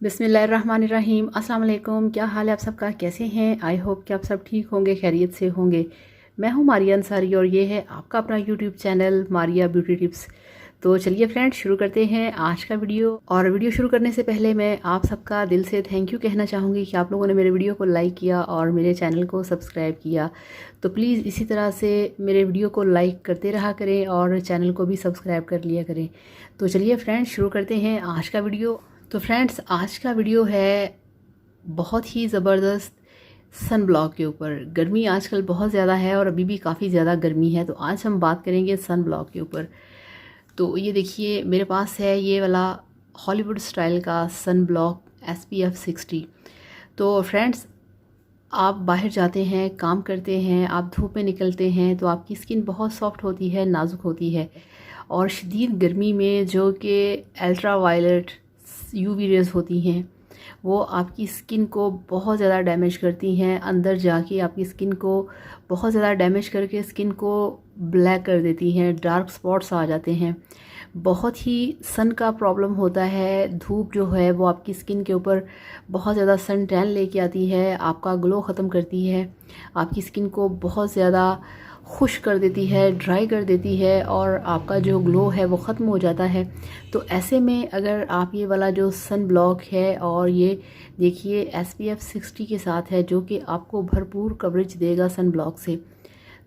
बिस्मिल्लाहिर्रहमानिर्रहीम। अस्सलाम वालेकुम। क्या हाल है आप सबका, कैसे हैं? आई होप कि आप सब ठीक होंगे, खैरियत से होंगे। मैं हूं मारिया अंसारी और ये है आपका अपना YouTube channel Maria beauty tips. तो चलिए फ्रेंड्स, शुरू करते हैं आज का वीडियो। और वीडियो शुरू करने से पहले मैं आप सबका दिल से थैंक यू कहना चाहूँगी कि आप लोगों ने मेरे वीडियो को लाइक किया और मेरे चैनल को सब्सक्राइब किया। तो प्लीज़ इसी तरह से मेरे वीडियो को लाइक करते रहा करें और चैनल को भी सब्सक्राइब कर लिया करें। तो चलिए फ्रेंड्स, शुरू करते हैं आज का वीडियो। तो फ्रेंड्स, आज का वीडियो है बहुत ही ज़बरदस्त सन ब्लॉक के ऊपर। गर्मी आजकल बहुत ज़्यादा है और अभी भी काफ़ी ज़्यादा गर्मी है, तो आज हम बात करेंगे सन ब्लॉक के ऊपर। तो ये देखिए, मेरे पास है ये वाला हॉलीवुड स्टाइल का सन ब्लॉक SPF 60। तो फ्रेंड्स, आप बाहर जाते हैं, काम करते हैं, आप धूप में निकलते हैं तो आपकी स्किन बहुत सॉफ्ट होती है, नाजुक होती है। और शदीद गर्मी में जो कि अल्ट्रा वायलेट UV रेज़ होती हैं, वो आपकी स्किन को बहुत ज़्यादा डैमेज करती हैं। अंदर जाके आपकी स्किन को बहुत ज़्यादा डैमेज करके स्किन को ब्लैक कर देती हैं, डार्क स्पॉट्स आ जाते हैं। बहुत ही सन का प्रॉब्लम होता है। धूप जो है वो आपकी स्किन के ऊपर बहुत ज़्यादा सन टैन लेके आती है, आपका ग्लो ख़त्म करती है, आपकी स्किन को बहुत ज़्यादा खुश कर देती है, ड्राई कर देती है और आपका जो ग्लो है वो ख़त्म हो जाता है। तो ऐसे में अगर आप ये वाला जो सन ब्लॉक है, और ये देखिए SPF 60 के साथ है, जो कि आपको भरपूर कवरेज देगा सन ब्लॉक से,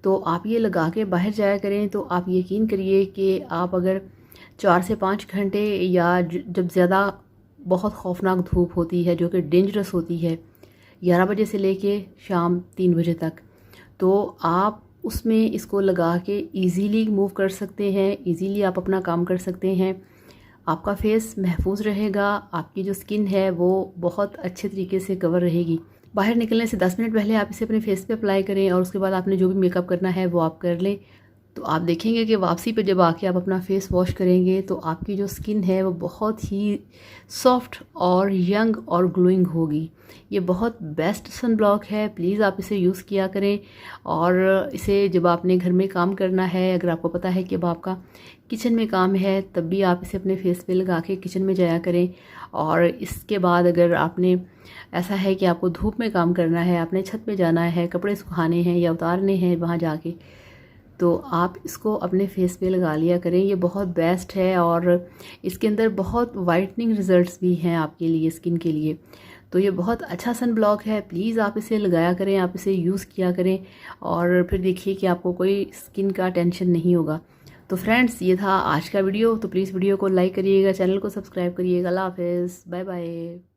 तो आप ये लगा के बाहर जाया करें। तो आप यकीन करिए कि आप अगर 4 से 5 घंटे, या जब ज़्यादा बहुत खौफनाक धूप होती है जो कि डेंजरस होती है 11 बजे से लेके शाम 3 बजे तक, तो आप उसमें इसको लगा के इजीली मूव कर सकते हैं, इजीली आप अपना काम कर सकते हैं। आपका फेस महफूज रहेगा, आपकी जो स्किन है वो बहुत अच्छे तरीके से कवर रहेगी। बाहर निकलने से 10 मिनट पहले आप इसे अपने फेस पे अप्लाई करें और उसके बाद आपने जो भी मेकअप करना है वो आप कर लें। तो आप देखेंगे कि वापसी पे जब आके आप अपना फेस वॉश करेंगे तो आपकी जो स्किन है वो बहुत ही सॉफ्ट और यंग और ग्लोइंग होगी। ये बहुत बेस्ट सन ब्लॉक है, प्लीज़ आप इसे यूज़ किया करें। और इसे जब आपने घर में काम करना है, अगर आपको पता है कि अब आपका किचन में काम है, तब भी आप इसे अपने फेस पे लगा के किचन में जाया करें। और इसके बाद अगर आपने ऐसा है कि आपको धूप में काम करना है, आपने छत पे जाना है, कपड़े सुखाने हैं या उतारने हैं वहाँ जाके, तो आप इसको अपने फेस पे लगा लिया करें। ये बहुत बेस्ट है और इसके अंदर बहुत वाइटनिंग रिजल्ट्स भी हैं आपके लिए, स्किन के लिए। तो ये बहुत अच्छा सन ब्लॉक है, प्लीज़ आप इसे लगाया करें, आप इसे यूज़ किया करें और फिर देखिए कि आपको कोई स्किन का टेंशन नहीं होगा। तो फ्रेंड्स, ये था आज का वीडियो। तो प्लीज़ वीडियो को लाइक करिएगा, चैनल को सब्सक्राइब करिएगा। अल्लाह हाफ़िज़, बाय बाय।